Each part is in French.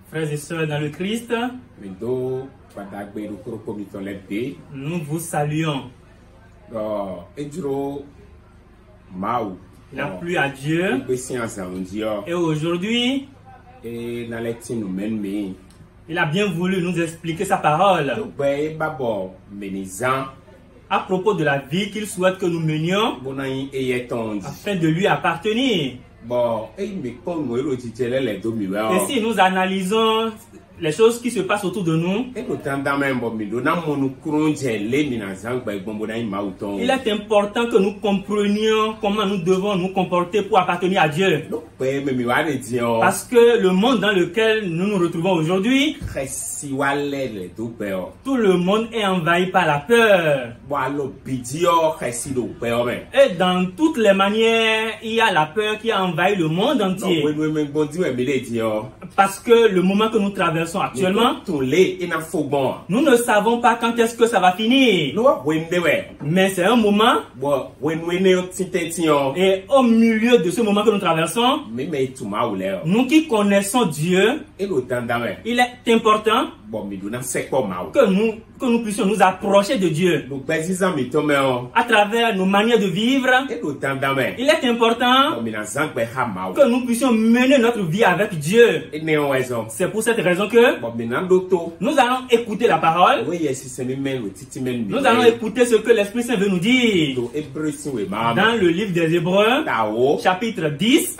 Frères et sœurs dans le Christ, nous vous saluons. Il a plu à Dieu. Et aujourd'hui, il a bien voulu nous expliquer sa parole à propos de la vie qu'il souhaite que nous menions afin de lui appartenir. Et si nous analysons les choses qui se passent autour de nous, il est important que nous comprenions comment nous devons nous comporter pour appartenir à Dieu. Parce que le monde dans lequel nous nous retrouvons aujourd'hui, tout le monde est envahi par la peur. Et dans toutes les manières, il y a la peur qui a envahi le monde entier. Parce que le moment que nous traversons actuellement, nous ne savons pas quand est-ce que ça va finir. Mais c'est un moment, et au milieu de ce moment que nous traversons, nous qui connaissons Dieu, il est important que nous puissions nous approcher de Dieu à travers nos manières de vivre. Il est important que nous puissions mener notre vie avec Dieu. C'est pour cette raison que nous allons écouter la parole. Nous allons écouter ce que l'Esprit Saint veut nous dire dans le livre des Hébreux, chapitre 10,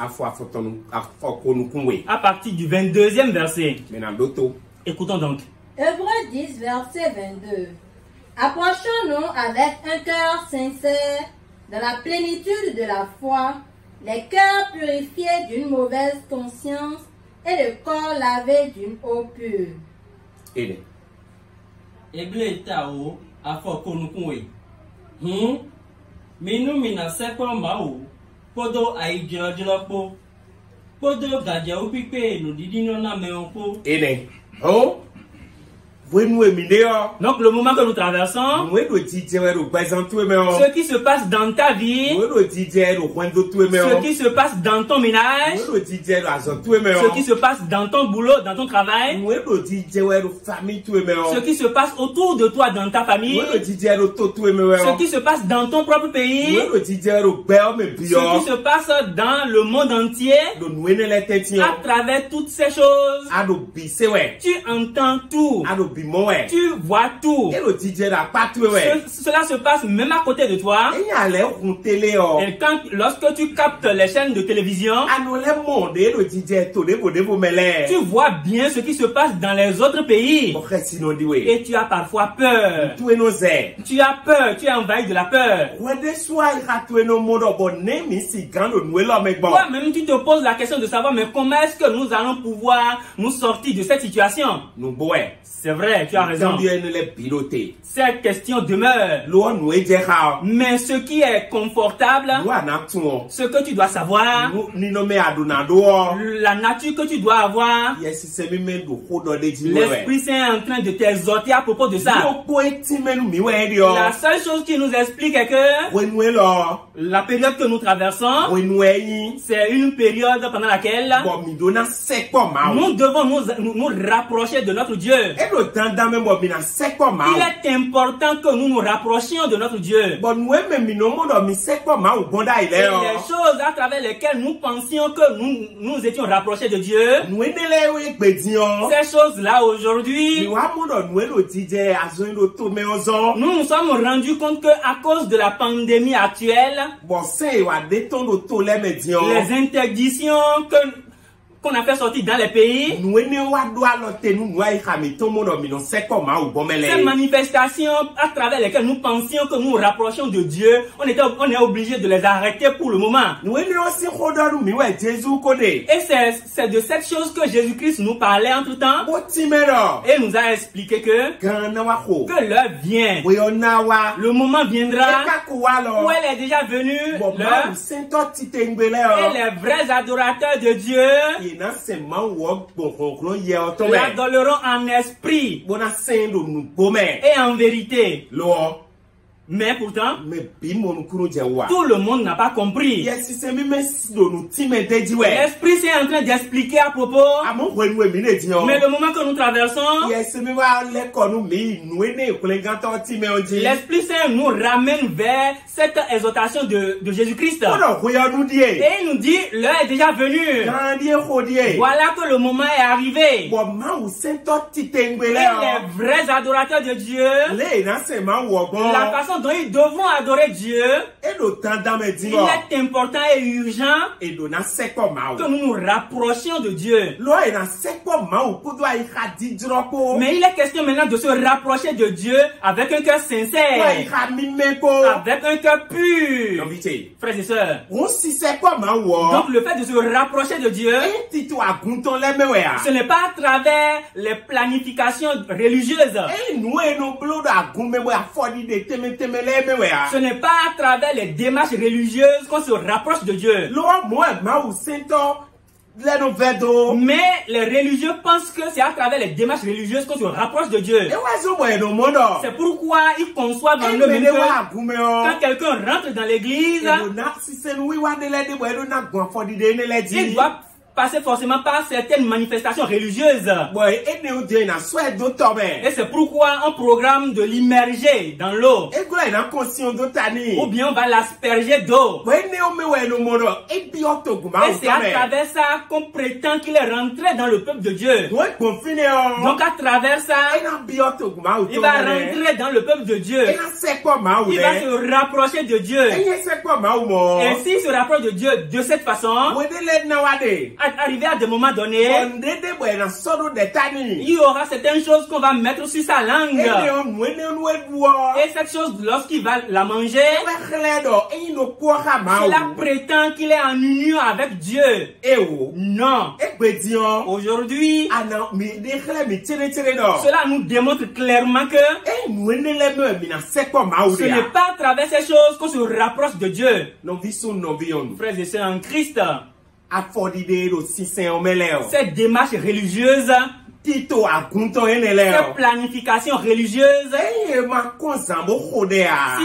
à partir du 22e verset. Écoutons donc. Hébreux 10, verset 22. Approchons-nous avec un cœur sincère de la plénitude de la foi, les cœurs purifiés d'une mauvaise conscience et le corps lavé d'une eau pure. Eble tao afokonukwe. Minu mina sekwa mao. Podo aijojlopo. Podo gaja upipe no didino na meonko. Donc le moment que nous traversons, ce qui se passe dans ta vie, ce qui se passe dans ton ménage, ce qui se passe dans ton boulot, dans ton travail, ce qui se passe autour de toi dans ta famille, ce qui se passe dans ton propre pays, ce qui se passe dans le monde entier, à travers toutes ces choses, tu entends tout. Tu vois tout. Cela se passe même à côté de toi. Et lorsque tu captes les chaînes de télévision, tu vois bien ce qui se passe dans les autres pays. Et tu as parfois peur. Tu as peur, tu es envahi de la peur. Toi-même, tu te poses la question de savoir, mais comment est-ce que nous allons pouvoir nous sortir de cette situation? C'est vrai, tu as raison. Cette question demeure. Mais ce qui est confortable, ce que tu dois savoir, la nature que tu dois avoir, l'Esprit Saint est en train de t'exhorter à propos de ça. La seule chose qui nous explique est que la période que nous traversons, c'est une période pendant laquelle nous devons nous rapprocher de notre Dieu. Il est important que nous nous rapprochions de notre Dieu. Et les choses à travers lesquelles nous pensions que nous étions rapprochés de Dieu, ces choses-là aujourd'hui, nous nous sommes rendus compte qu'à cause de la pandémie actuelle, les interdictions qu'on a fait sortir dans les pays, ces manifestations à travers lesquelles nous pensions que nous nous rapprochions de Dieu, on est obligé de les arrêter pour le moment. Et c'est de cette chose que Jésus-Christ nous parlait entre temps et nous a expliqué que l'heure vient, le moment viendra où elle est déjà venue, l'heure, et les vrais adorateurs de Dieu l'adoreront en esprit et en vérité. Mais pourtant, tout le monde n'a pas compris. L'Esprit Saint est en train d'expliquer à propos. Mais le moment que nous traversons, l'Esprit Saint nous ramène vers cette exhortation de Jésus-Christ. Et il nous dit, l'heure est déjà venue. Voilà que le moment est arrivé. Et les vrais adorateurs de Dieu, la façon dont ils devront adorer Dieu, il est important et urgent que nous nous rapprochions de Dieu. Mais il est question maintenant de se rapprocher de Dieu avec un cœur sincère, avec un cœur pur. Frères et sœurs, donc le fait de se rapprocher de Dieu, ce n'est pas à travers les planifications religieuses. Ce n'est pas à travers les démarches religieuses qu'on se rapproche de Dieu. Mais les religieux pensent que c'est à travers les démarches religieuses qu'on se rapproche de Dieu. C'est pourquoi ils conçoivent en eux-mêmes que quand quelqu'un rentre dans l'église, il doit passer forcément par certaines manifestations religieuses. Et c'est pourquoi on programme de l'immerger dans l'eau. Ou bien on va l'asperger d'eau. Et c'est à travers ça qu'on prétend qu'il est rentré dans le peuple de Dieu. Donc à travers ça, il va rentrer dans le peuple de Dieu. Il va se rapprocher de Dieu. Et s'il se rapproche de Dieu de cette façon, arrivé à des moments donnés, il y aura certaines choses qu'on va mettre sur sa langue. Et cette chose, lorsqu'il va la manger, il prétend qu'il est en union avec Dieu. Non. Aujourd'hui, cela nous démontre clairement que ce n'est pas à travers ces choses qu'on se rapproche de Dieu. Frères et sœurs en Christ, cette démarche religieuse, cette planification religieuse, si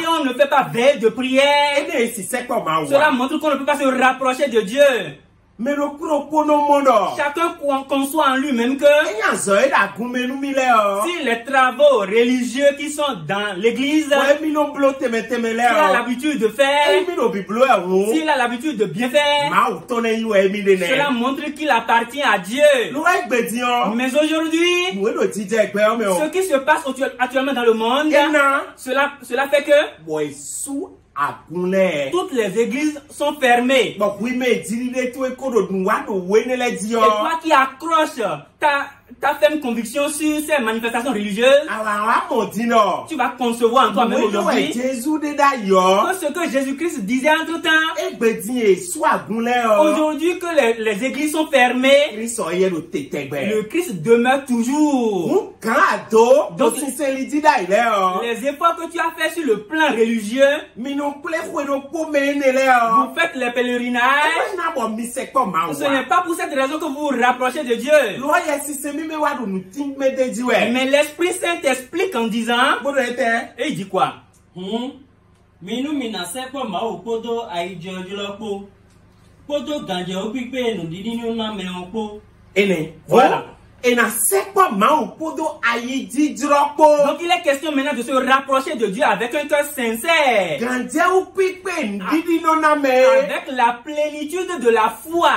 on ne fait pas veille de prière, cela montre qu'on ne peut pas se rapprocher de Dieu. Chacun conçoit en lui-même que si les travaux religieux qui sont dans l'église, s'il a l'habitude de faire, s'il a l'habitude de bien faire, cela montre qu'il appartient à Dieu. Mais aujourd'hui, ce qui se passe actuellement dans le monde, cela fait que toutes les églises sont fermées. Et toi qui accroches ta ferme conviction sur ces manifestations religieuses, tu vas concevoir en toi-même aujourd'hui que ce que Jésus-Christ disait entre-temps, aujourd'hui que les églises sont fermées, le Christ demeure toujours. Donc, les efforts que tu as fait sur le plan religieux, vous faites les pèlerinages, ce n'est pas pour cette raison que vous vous rapprochez de Dieu. Mais l'Esprit Saint t'explique en disant, et il dit quoi? Voilà. Donc il est question maintenant de se rapprocher de Dieu avec un cœur sincère, avec la plénitude de la foi.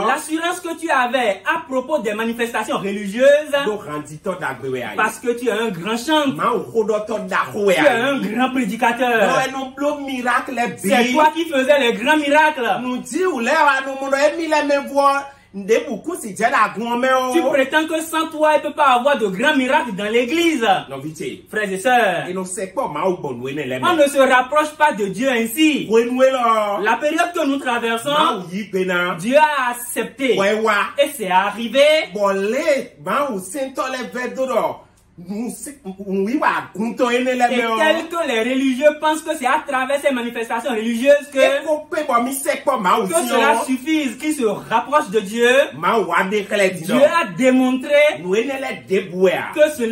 L'assurance que tu avais à propos des manifestations religieuses, parce que tu es un grand chanteur, tu es un grand prédicateur, c'est toi qui faisais les grands miracles. Tu prétends que sans toi, il ne peut pas avoir de grands miracles dans l'église. Frères et sœurs, on ne se rapproche pas de Dieu ainsi. La période que nous traversons, Dieu a accepté. Et c'est arrivé que les religieux pensent que c'est à travers ces manifestations religieuses que cela suffise, qu'ils se rapprochent de Dieu. Dieu a démontré que ce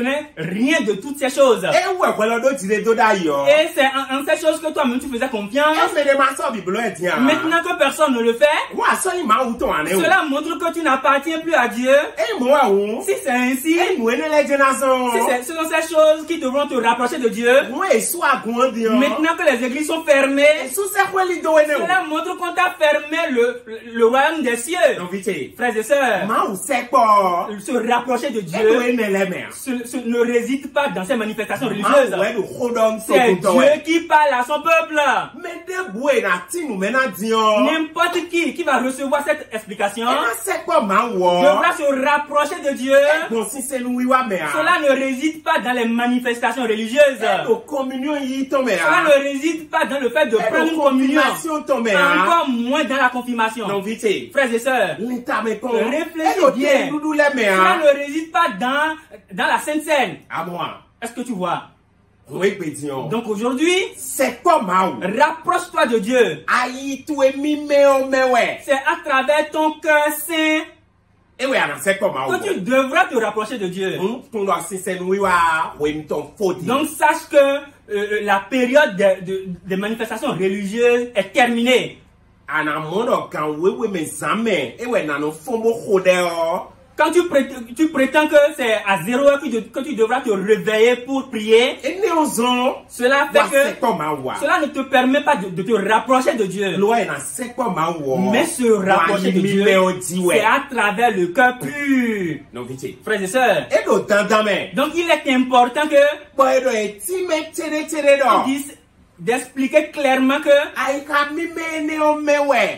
n'est rien de toutes ces choses. Et c'est en ces choses que toi-même tu faisais confiance. Maintenant que personne ne le fait, cela montre que tu n'appartiens plus à Dieu. Si c'est ainsi, ce sont ces choses qui devront te rapprocher de Dieu. Maintenant que les églises sont fermées, cela montre qu'on t'a fermé le royaume des cieux. Frères et sœurs, se rapprocher de Dieu ne réside pas dans ces manifestations religieuses. C'est Dieu qui parle à son peuple. N'importe qui va recevoir cette explication devra se rapprocher de Dieu. Cela ne réside pas dans les manifestations religieuses. Cela ne réside pas dans le fait de prendre une communion. Encore moins dans la confirmation. Frères et sœurs, réfléchis bien. Cela ne réside pas dans la Sainte Seine. Est-ce que tu vois? Donc aujourd'hui, rapproche-toi de Dieu. C'est à travers ton cœur saint que tu devras te rapprocher de Dieu. Donc sache que la période des manifestations religieuses est terminée. Quand tu prétends que c'est à 0 heure que tu devras te réveiller pour prier, cela fait que cela ne te permet pas de te rapprocher de Dieu. Mais se rapprocher de Dieu, c'est à travers le cœur pur. Frères et sœurs, donc il est important que d'expliquer clairement que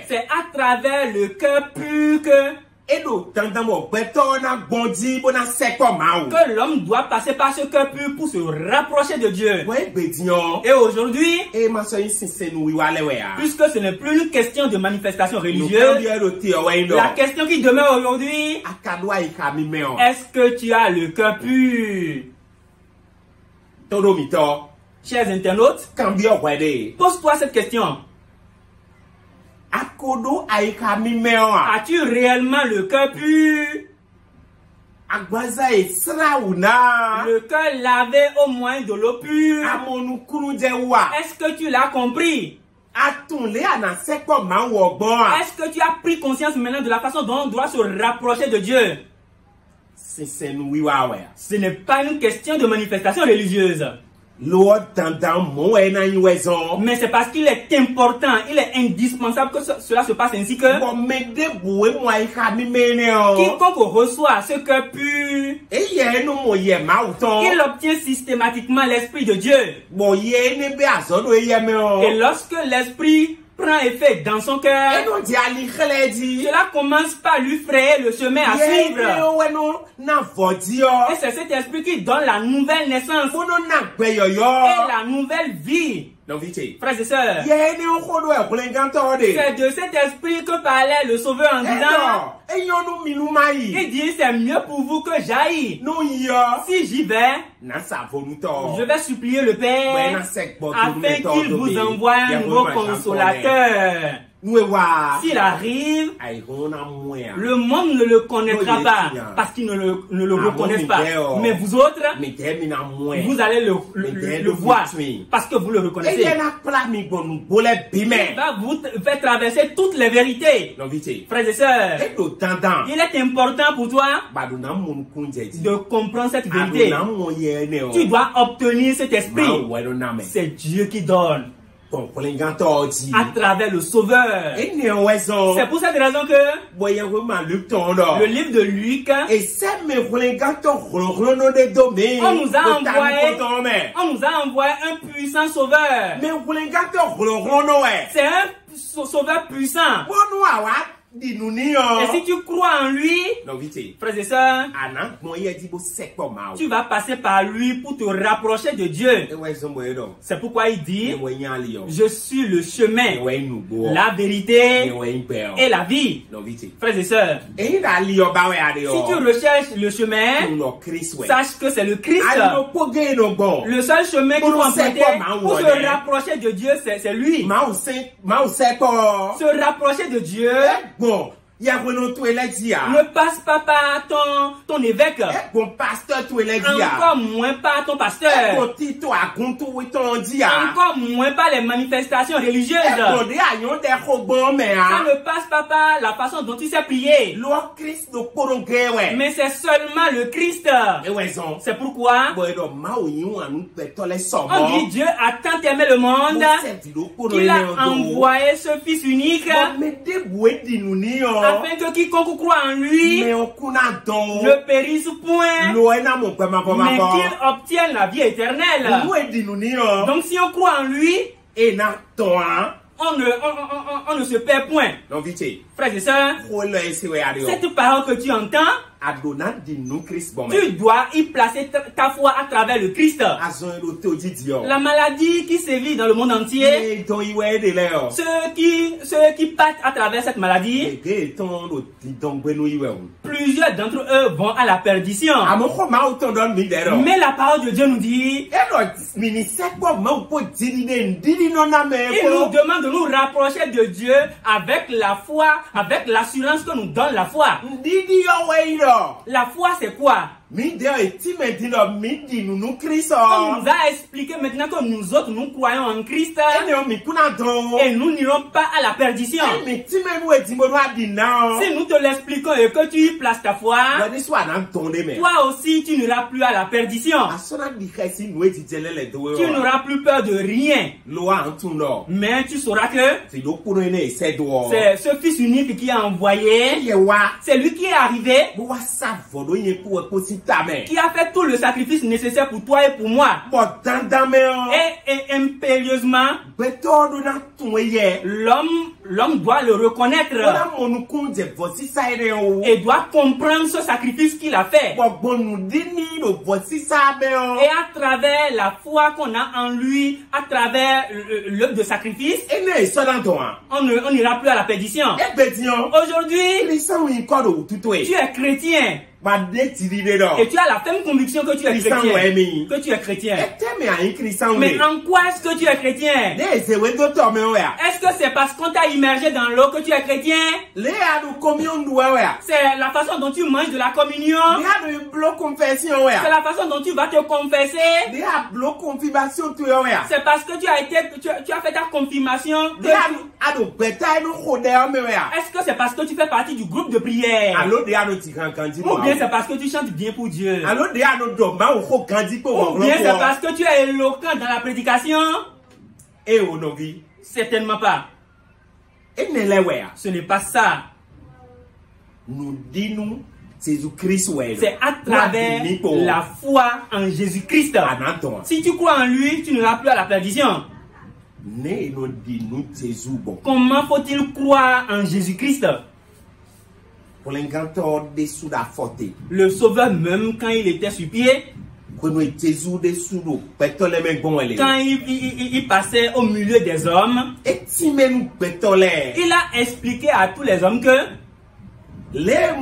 c'est à travers le cœur pur que l'homme doit passer par ce cœur pur pour se rapprocher de Dieu. Et aujourd'hui, puisque ce n'est plus une question de manifestation religieuse, la question qui demeure aujourd'hui, est-ce que tu as le cœur pur? Chers internautes, pose-toi cette question. As-tu réellement le cœur pur? Le cœur lavé au moyen de l'eau pure. Est-ce que tu l'as compris? Est-ce que tu as pris conscience maintenant de la façon dont on doit se rapprocher de Dieu? Ce n'est pas une question de manifestation religieuse. Mais c'est parce qu'il est important, il est indispensable que cela se passe ainsi que quiconque reçoit ce cœur pur, il obtient systématiquement l'Esprit de Dieu. Et lorsque l'Esprit prend effet dans son cœur, cela commence par lui frayer le chemin à suivre. Et c'est cet esprit qui donne la nouvelle naissance et la nouvelle vie. Frères et sœurs, c'est de cet esprit que parlait le Sauveur en disant, il dit c'est mieux pour vous que j'aille. Si j'y vais, je vais supplier le Père afin qu'il vous envoie un nouveau consolateur. S'il arrive, le monde ne le connaîtra pas parce qu'ils ne le reconnaissent pas. Mais vous autres, vous allez le voir parce que vous le reconnaissez. Il va vous faire traverser toutes les vérités. Frères et sœurs, il est important pour toi de comprendre cette vérité. Tu dois obtenir cet esprit. C'est Dieu qui donne à travers le Sauveur. C'est pour cette raison que le livre de Luc, on nous a envoyé un puissant Sauveur. C'est un Sauveur puissant. Et si tu crois en lui, frères et sœurs, tu vas passer par lui pour te rapprocher de Dieu. C'est pourquoi il dit, je suis le chemin, la vérité et la vie. Frères et sœurs, si tu recherches le chemin, sache que c'est le Christ. Le seul chemin qu'il faut emprunter pour se rapprocher de Dieu, c'est lui. Se rapprocher de Dieu ne passe pas par ton évêque, encore moins par ton pasteur, encore moins par les manifestations religieuses. Ça ne passe pas par la façon dont tu sais prier, mais c'est seulement le Christ. C'est pourquoi on dit Dieu a tant aimé le monde qu'il a envoyé ce Fils unique afin que quiconque croit en lui ne périsse point, mais qu'il obtienne la vie éternelle. Donc si on croit en lui, on ne se perd point. Frères et sœurs, cette parole que tu entends, tu dois y placer ta foi à travers le Christ. La maladie qui sévit dans le monde entier, ceux qui partent à travers cette maladie, plusieurs d'entre eux vont à la perdition. Mais la parole de Dieu nous dit, il nous demande de nous rapprocher de Dieu avec la foi, avec l'assurance que nous donne la foi. La foi, c'est quoi? On nous a expliqué maintenant que nous autres, nous croyons en Christ et nous n'irons pas à la perdition. Si nous te l'expliquons et que tu y places ta foi, toi aussi tu n'iras plus à la perdition. Tu n'auras plus peur de rien. Mais tu sauras que c'est ce Fils unique qui a envoyé, c'est lui qui est arrivé, qui a fait tout le sacrifice nécessaire pour toi et pour moi. Et impérieusement, l'homme doit le reconnaître et doit comprendre ce sacrifice qu'il a fait. Et à travers la foi qu'on a en lui, à travers l'œuvre de sacrifice, on n'ira plus à la perdition. Aujourd'hui, tu es chrétien. Et tu as la ferme conviction que tu es chrétien. Mais en quoi est-ce que tu es chrétien? Est-ce que c'est parce qu'on t'a immergé dans l'eau que tu es chrétien? C'est la façon dont tu manges de la communion? C'est la façon dont tu vas te confesser? C'est parce que tu as fait ta confirmation? Est-ce que c'est parce que tu fais partie du groupe de prière? Ou bien c'est parce que tu chantes bien pour Dieu? Ou bien c'est parce que tu es éloquent dans la prédication? Certainement pas. Ce n'est pas ça. C'est à travers la foi en Jésus-Christ. Si tu crois en lui, tu n'iras plus à la perdition. Comment faut-il croire en Jésus-Christ? Le Sauveur, même quand il était sur pied, quand il passait au milieu des hommes, il a expliqué à tous les hommes que tel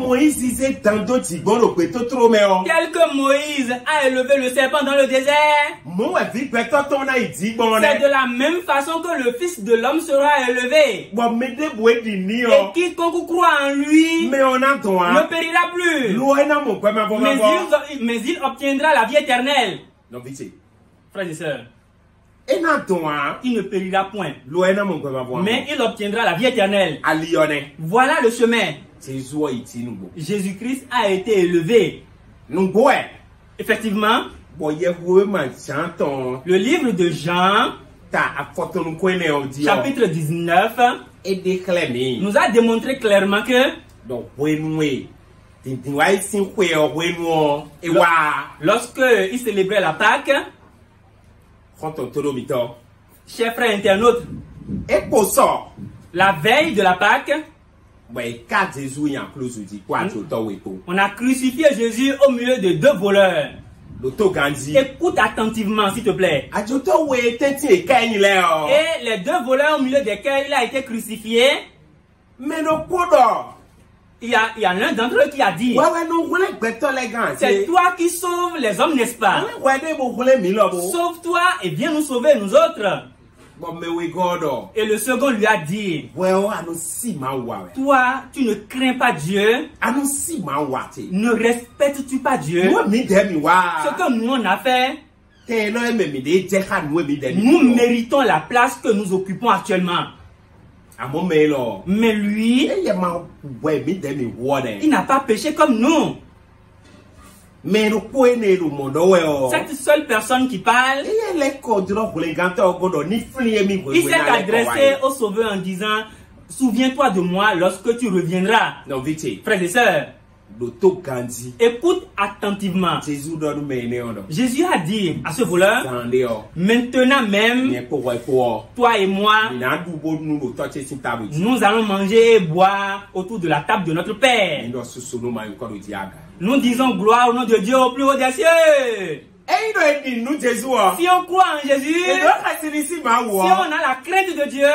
que Moïse a élevé le serpent dans le désert, c'est de la même façon que le Fils de l'homme sera élevé. Et quiconque croit en lui ne périra plus, mais il obtiendra la vie éternelle. Frères et sœurs, il ne périra point, mais il obtiendra la vie éternelle. Voilà le chemin. Jésus-Christ a été élevé. Effectivement, le livre de Jean, chapitre 19, nous a démontré clairement que lorsque il célébrait la Pâque, chers frères internautes, la veille de la Pâque, On a crucifié Jésus au milieu de deux voleurs. Écoute attentivement, s'il te plaît. Et les deux voleurs au milieu desquels il a été crucifié, il y a l'un d'entre eux qui a dit, c'est toi qui sauves les hommes, n'est-ce pas? Sauve-toi et viens nous sauver, nous autres. Et le second lui a dit, toi, tu ne crains pas Dieu? Ne respectes-tu pas Dieu? Ce que nous on a fait, nous méritons la place que nous occupons actuellement. Mais lui, il n'a pas péché comme nous. Cette seule personne qui parle, il s'est adressé au Sauveur en disant, souviens-toi de moi lorsque tu reviendras. Frères et sœurs, écoute attentivement. Jésus a dit à ce voleur, maintenant même, toi et moi, nous allons manger et boire autour de la table de notre Père. Nous disons gloire au nom de Dieu au plus haut des cieux. Si on croit en Jésus, si on a la crainte de Dieu,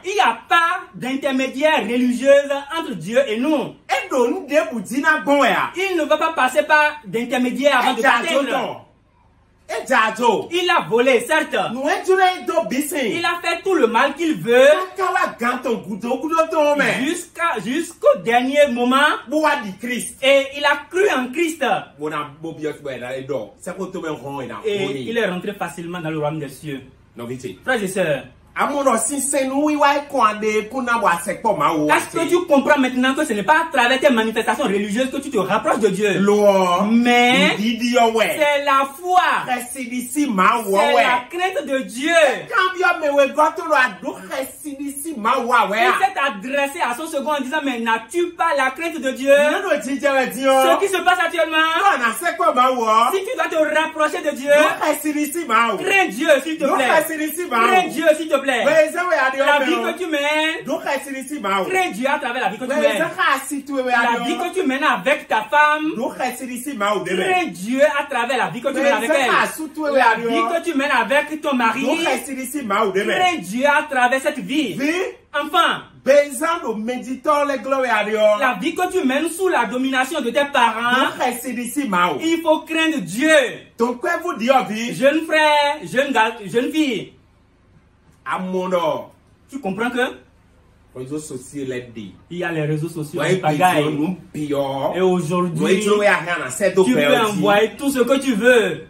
il n'y a pas d'intermédiaire religieuse entre Dieu et nous. Il ne va pas passer par d'intermédiaire avant de l'atteindre. Il a volé, certes. Il a fait tout le mal qu'il veut jusqu'au dernier moment. Et il a cru en Christ. Et il est rentré facilement dans le royaume des cieux. Frères et sœurs, est-ce que tu comprends maintenant que ce n'est pas à travers tes manifestations religieuses que tu te rapproches de Dieu? Mais c'est la foi. C'est la crainte de Dieu. Il s'est adressé à son second en disant, mais n'as-tu pas la crainte de Dieu? Ce qui se passe actuellement, si tu dois te rapprocher de Dieu, crains Dieu s'il te plaît. Crains Dieu s'il te plaît. La vie que tu mènes, crains Dieu à travers la vie que tu mènes. La vie que tu mènes avec ta femme, crains Dieu à travers la vie que tu mènes avec elle. La vie que tu mènes avec ton mari, crains Dieu à travers cette vie. Enfin, la vie que tu mènes sous la domination de tes parents, il faut craindre Dieu. Jeune frère, jeune fille, tu comprends que il y a les réseaux sociaux qui pagaillent. Et aujourd'hui, tu peux envoyer tout ce que tu veux.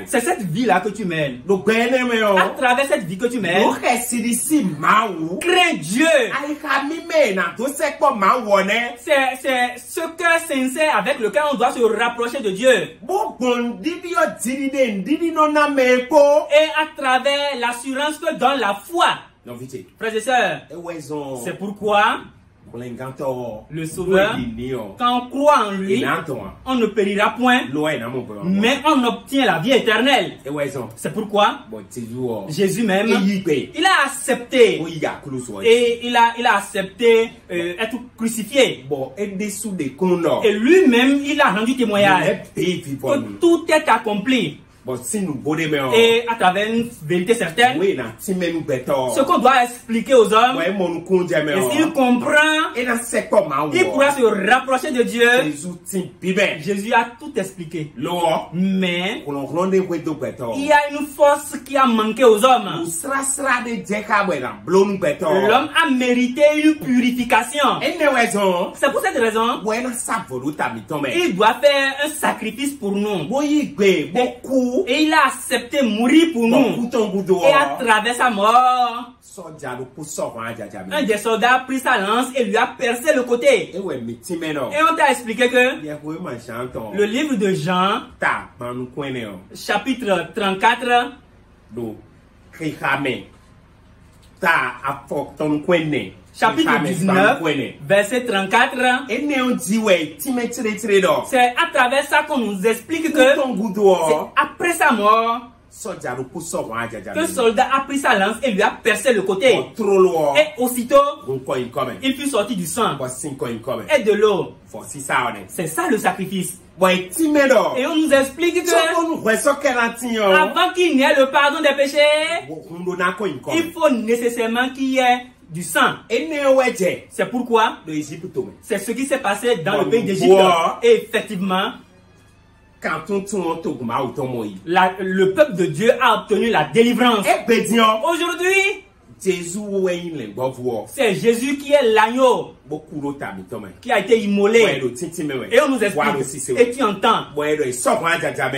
C'est cette vie-là que tu mènes. À travers cette vie que tu mènes, crains Dieu. C'est ce cœur sincère avec lequel on doit se rapprocher de Dieu. Et à travers l'assurance que donne la foi. Frères et sœurs, c'est pourquoi le Sauveur, quand on croit en lui, on ne périra point, mais on obtient la vie éternelle. C'est pourquoi Jésus même, il a accepté, et il a accepté être crucifié. Et lui-même, il a rendu témoignage que tout est accompli. Et à travers une vérité certaine, ce qu'on doit expliquer aux hommes, et s'il comprend, il pourra se rapprocher de Dieu. Jésus a tout expliqué. Mais il y a une force qui a manqué aux hommes. L'homme a mérité une purification. C'est pour cette raison il doit faire un sacrifice pour nous. Et il a accepté mourir pour nous. Et à travers sa mort, un des soldats a pris sa lance et lui a percé le côté. Et on t'a expliqué que le livre de Jean, chapitre 34, chapitre 19, verset 34, c'est à travers ça qu'on nous explique que c'est après sa mort qu'un soldat a pris sa lance et lui a percé le côté. Et aussitôt, il fut sorti du sang et de l'eau. C'est ça le sacrifice. Et on nous explique que avant qu'il n'y ait le pardon des péchés, il faut nécessairement qu'il y ait du sang. C'est pourquoi c'est ce qui s'est passé dans le pays d'Égypte. Et effectivement, le peuple de Dieu a obtenu la délivrance. Aujourd'hui, c'est Jésus qui est l'agneau qui a été immolé. Et on nous explique. Et tu entends. Et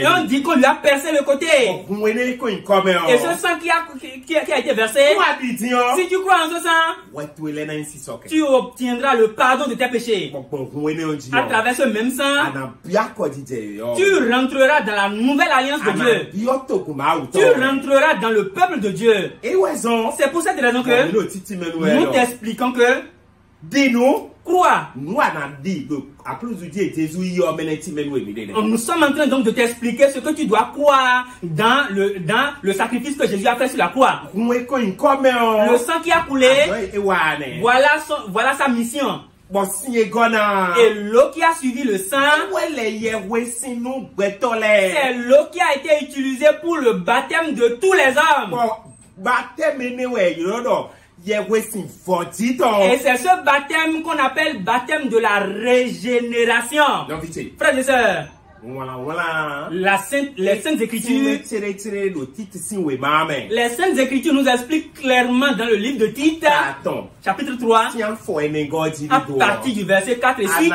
on dit qu'on lui a percé le côté. Et ce sang qui a été versé, si tu crois en ce sang, tu obtiendras le pardon de tes péchés. À travers ce même sang, tu rentreras dans la nouvelle alliance de Dieu. Tu rentreras dans le peuple de Dieu. C'est pour cette raison que nous t'expliquons que crois. Nous sommes en train donc de t'expliquer ce que tu dois croire dans le sacrifice que Jésus a fait sur la croix. Le sang qui a coulé, voilà sa mission. Et l'eau qui a suivi le sang, c'est l'eau qui a été utilisée pour le baptême de tous les hommes. Et c'est ce baptême qu'on appelle baptême de la régénération. Frères et sœurs, les Saintes Écritures, nous expliquent clairement dans le livre de Tite, chapitre 3, à partir du verset 4 et 8,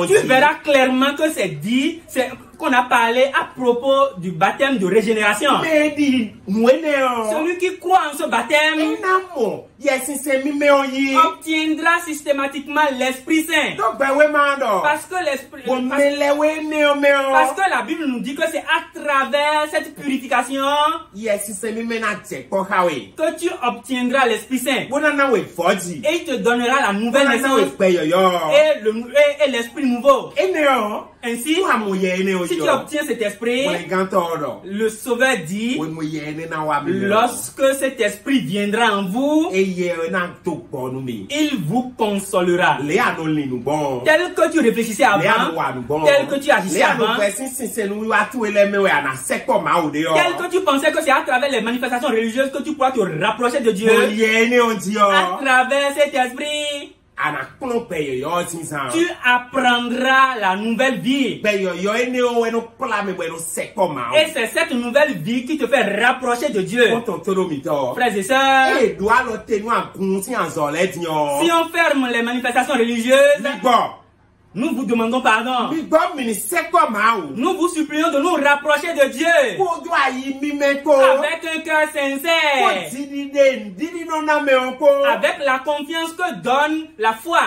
tu verras clairement que c'est dit, qu'on a parlé à propos du baptême de régénération. Celui qui croit en ce baptême obtiendra systématiquement l'Esprit Saint. Parce que la Bible nous dit que c'est à travers cette purification que tu obtiendras l'Esprit Saint. Et il te donnera la nouvelle naissance et l'Esprit nouveau. Ainsi, si tu obtiens cet esprit, le Sauveur dit, lorsque cet esprit viendra en vous, il vous consolera. Tel que tu réfléchissais avant, tel que tu agissais avant, tel que tu pensais que c'est à travers les manifestations religieuses que tu pourras te rapprocher de Dieu, à travers cet esprit, tu apprendras la nouvelle vie. Et c'est cette nouvelle vie qui te fait rapprocher de Dieu. Frères et sœurs, si on ferme les manifestations religieuses, nous vous demandons pardon. Nous vous supplions de nous rapprocher de Dieu avec un cœur sincère, avec la confiance que donne la foi.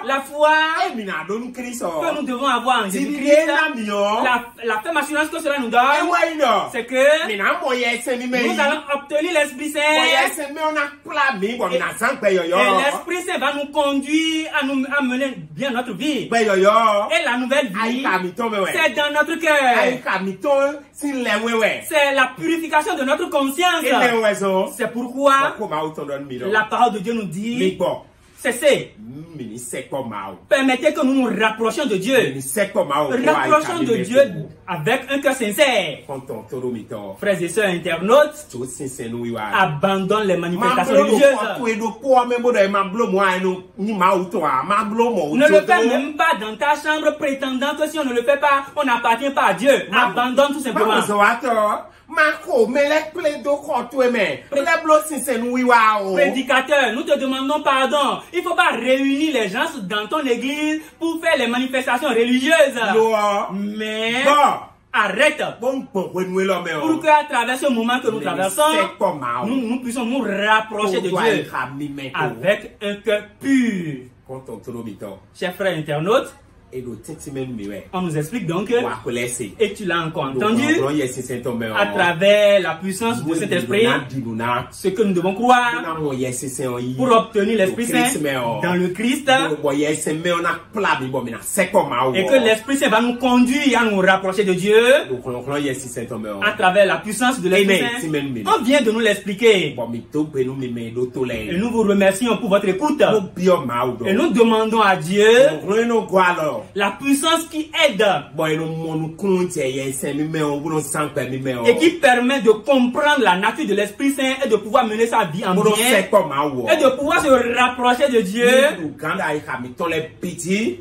La foi que nous devons avoir en Jésus-Christ, la ferme assurance que cela nous donne, c'est que nous allons obtenir l'Esprit Saint. Et l'Esprit Saint va nous conduire à mener bien notre vie. Et la nouvelle vie, c'est dans notre cœur. C'est la purification de notre conscience. C'est pourquoi la parole de Dieu nous dit, cessez. Permettez que nous nous rapprochions de Dieu. Rapprochons de Dieu avec un cœur sincère. Frères et sœurs internautes, abandonne les manifestations religieuses. Ne le fais même pas dans ta chambre prétendant que si on ne le fait pas, on n'appartient pas à Dieu. Abandonne tout simplement. Prédicateur, nous te demandons pardon. Il ne faut pas réunir les gens dans ton église pour faire les manifestations religieuses. Mais arrête. Pour qu'à travers ce moment que nous traversons, nous puissions nous rapprocher de Dieu avec un cœur pur. Chers frères internautes, On nous explique donc, et tu l'as encore entendu, à travers la puissance de cet esprit, ce que nous devons croire pour obtenir l'Esprit Saint dans le Christ, et que l'Esprit Saint va nous conduire à nous rapprocher de Dieu à travers la puissance de l'Esprit Saint. On vient de nous l'expliquer. Et nous vous remercions pour votre écoute. Et nous demandons à Dieu la puissance qui aide et qui permet de comprendre la nature de l'Esprit Saint et de pouvoir mener sa vie en bien et de pouvoir se rapprocher de Dieu.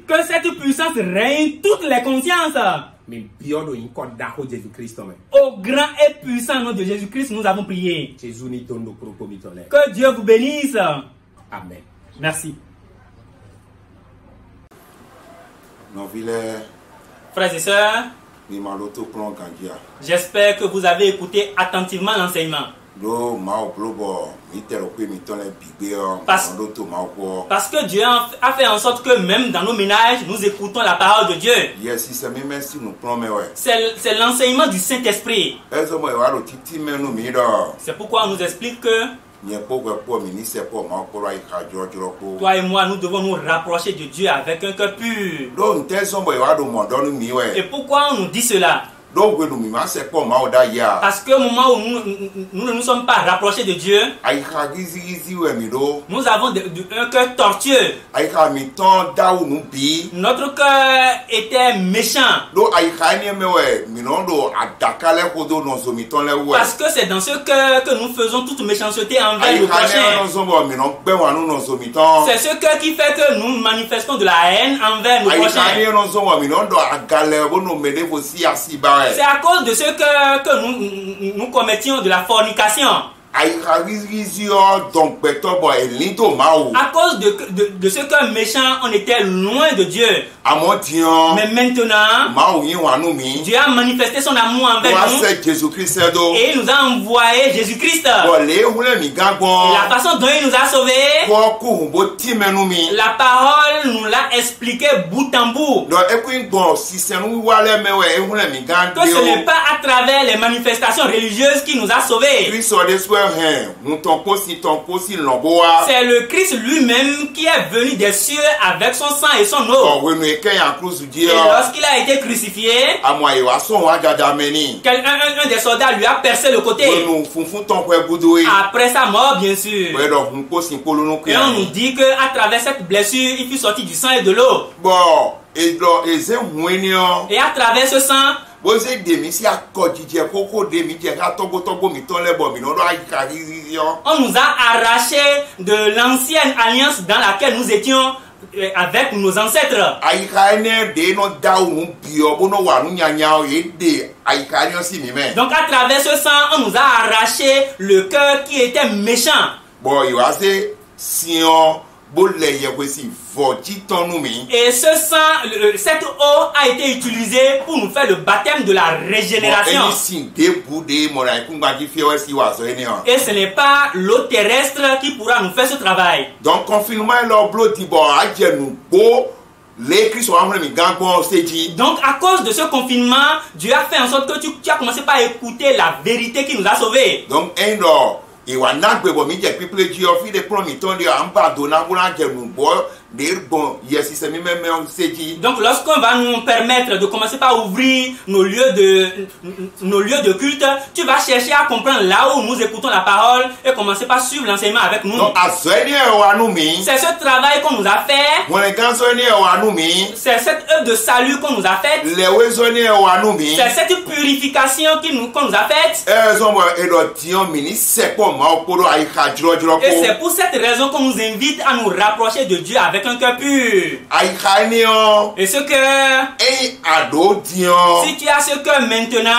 Que cette puissance règne toutes les consciences. Au grand et puissant nom de Jésus-Christ, nous avons prié. Que Dieu vous bénisse. Amen. Merci. Frères et sœurs, j'espère que vous avez écouté attentivement l'enseignement. Parce que Dieu a fait en sorte que même dans nos ménages, nous écoutons la parole de Dieu. C'est l'enseignement du Saint-Esprit. C'est pourquoi on nous explique que toi et moi, nous devons nous rapprocher de Dieu avec un cœur pur. Et pourquoi on nous dit cela? Parce que au moment où nous ne nous sommes pas rapprochés de Dieu, nous avons un cœur tortueux. Notre cœur était méchant. Parce que c'est dans ce cœur que nous faisons toute méchanceté envers le prochain. C'est ce cœur qui fait que nous manifestons de la haine envers nos prochains. C'est à cause de ce que nous commettions de la fornication. À cause de ce que méchant, on était loin de Dieu. Mais maintenant, Dieu a manifesté son amour envers nous. Et il nous a envoyé Jésus-Christ. Et la façon dont il nous a sauvés, la parole nous l'a expliqué bout en bout. Que ce n'est pas à travers les manifestations religieuses qui nous a sauvés. C'est le Christ lui-même qui est venu des cieux avec son sang et son eau. Et lorsqu'il a été crucifié, un des soldats lui a percé le côté. Après sa mort, bien sûr. Et on nous dit qu'à travers cette blessure, il fut sorti du sang et de l'eau. Et à travers ce sang, on nous a arraché de l'ancienne alliance dans laquelle nous étions avec nos ancêtres. Donc à travers ce sang, on nous a arraché le cœur qui était méchant. Et ce sang, cette eau a été utilisée pour nous faire le baptême de la régénération. Et ce n'est pas l'eau terrestre qui pourra nous faire ce travail. Donc, donc à cause de ce confinement, Dieu a fait en sorte que tu as commencé par écouter la vérité qui nous a sauvés. Donc, donc lorsqu'on va nous permettre de commencer par ouvrir nos lieux de culte, tu vas chercher à comprendre là où nous écoutons la parole et commencer par suivre l'enseignement avec nous. C'est ce travail qu'on nous a fait. C'est cette œuvre de salut qu'on nous a faite. C'est cette purification qu'on nous a faite. Et c'est pour cette raison qu'on nous invite à nous rapprocher de Dieu avec un cœur pur. Et ce cœur, si tu as ce cœur maintenant,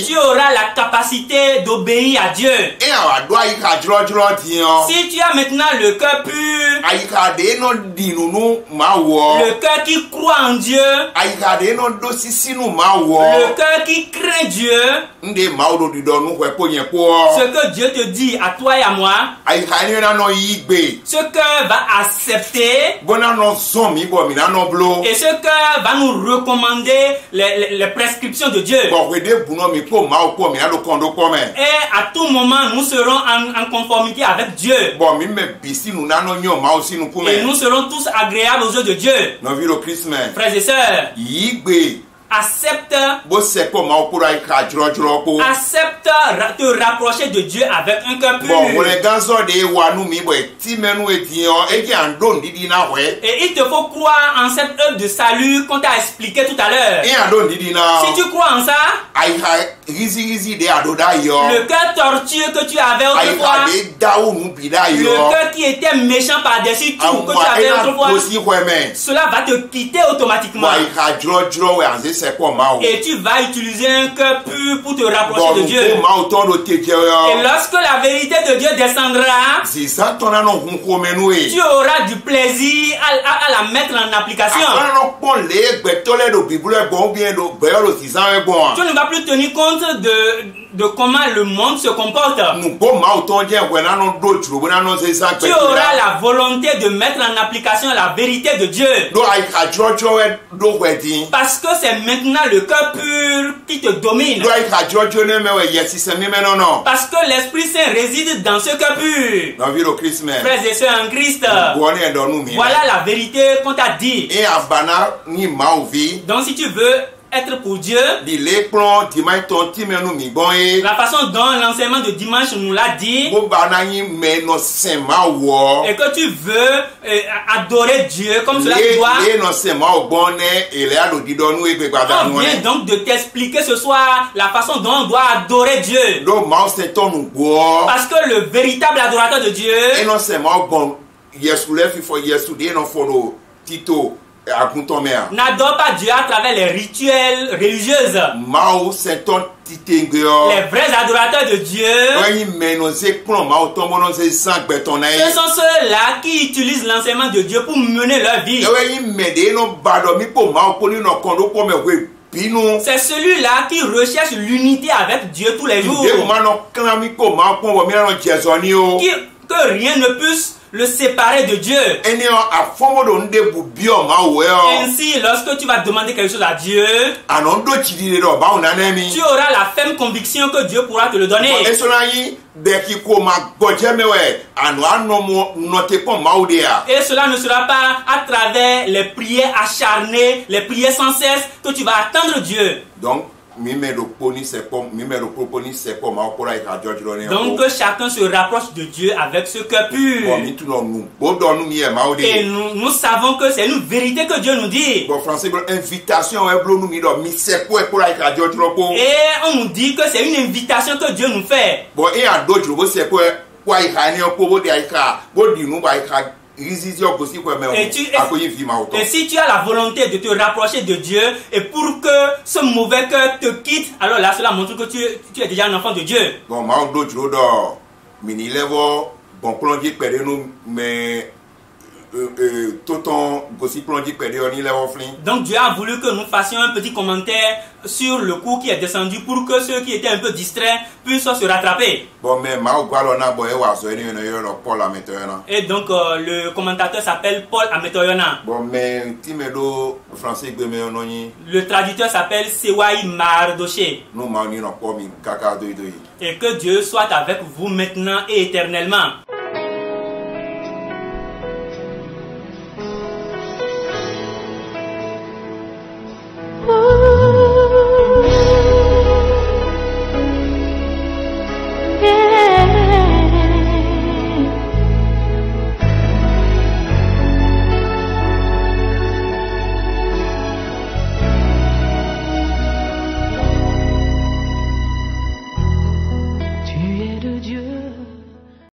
tu auras la capacité d'obéir à Dieu. Si tu as maintenant le cœur pur, le cœur qui croit en Dieu, le cœur qui craint Dieu, ce que Dieu te dit à toi et à moi, Ce cœur va accepter. Et ce cœur va nous recommander les prescriptions de Dieu. Et à tout moment, nous serons en conformité avec Dieu. Et nous serons tous agréables aux yeux de Dieu. Frères et sœurs, accepte te rapprocher de Dieu avec un cœur pur. Et il te faut croire en cette œuvre de salut qu'on t'a expliqué tout à l'heure. Si tu crois en ça, le cœur tortueux que tu avais autrefois, le cœur qui était méchant par-dessus tout que tu avais autrefois, cela va te quitter automatiquement. Et tu vas utiliser un cœur pur pour te rapprocher de Dieu. Et lorsque la vérité de Dieu descendra, tu auras du plaisir à la mettre en application. Tu ne vas plus tenir compte de comment le monde se comporte. Tu auras la volonté de mettre en application la vérité de Dieu. Parce que c'est maintenant le cœur pur qui te domine. Parce que l'Esprit Saint réside dans ce cœur pur. Frères et sœurs en Christ, voilà la vérité qu'on t'a dit. Donc si tu veux être pour Dieu, la façon dont l'enseignement de dimanche nous l'a dit, et que tu veux adorer Dieu comme cela tu dois, on vient donc de t'expliquer ce soir la façon dont on doit adorer Dieu. Parce que le véritable adorateur de Dieu n'adore pas Dieu à travers les rituels religieux. Les vrais adorateurs de Dieu, ce sont ceux-là qui utilisent l'enseignement de Dieu pour mener leur vie. C'est celui-là qui recherche l'unité avec Dieu tous les jours. Que rien ne puisse le séparer de Dieu. Ainsi, lorsque tu vas demander quelque chose à Dieu, tu auras la ferme conviction que Dieu pourra te le donner. Et cela ne sera pas à travers les prières acharnées, les prières sans cesse que tu vas attendre Dieu. Donc que chacun se rapproche de Dieu avec ce cœur pur. Et nous savons que c'est une vérité que Dieu nous dit. Et on nous dit que c'est une invitation que Dieu nous fait. Et si tu as la volonté de te rapprocher de Dieu et pour que ce mauvais cœur te quitte, alors là cela montre que tu es déjà un enfant de Dieu. Donc Dieu a voulu que nous fassions un petit commentaire sur le coup qui est descendu pour que ceux qui étaient un peu distraits puissent se rattraper. Et donc le commentateur s'appelle Paul Ametoyona. Le traducteur s'appelle Sewai Mardoché. Et que Dieu soit avec vous maintenant et éternellement.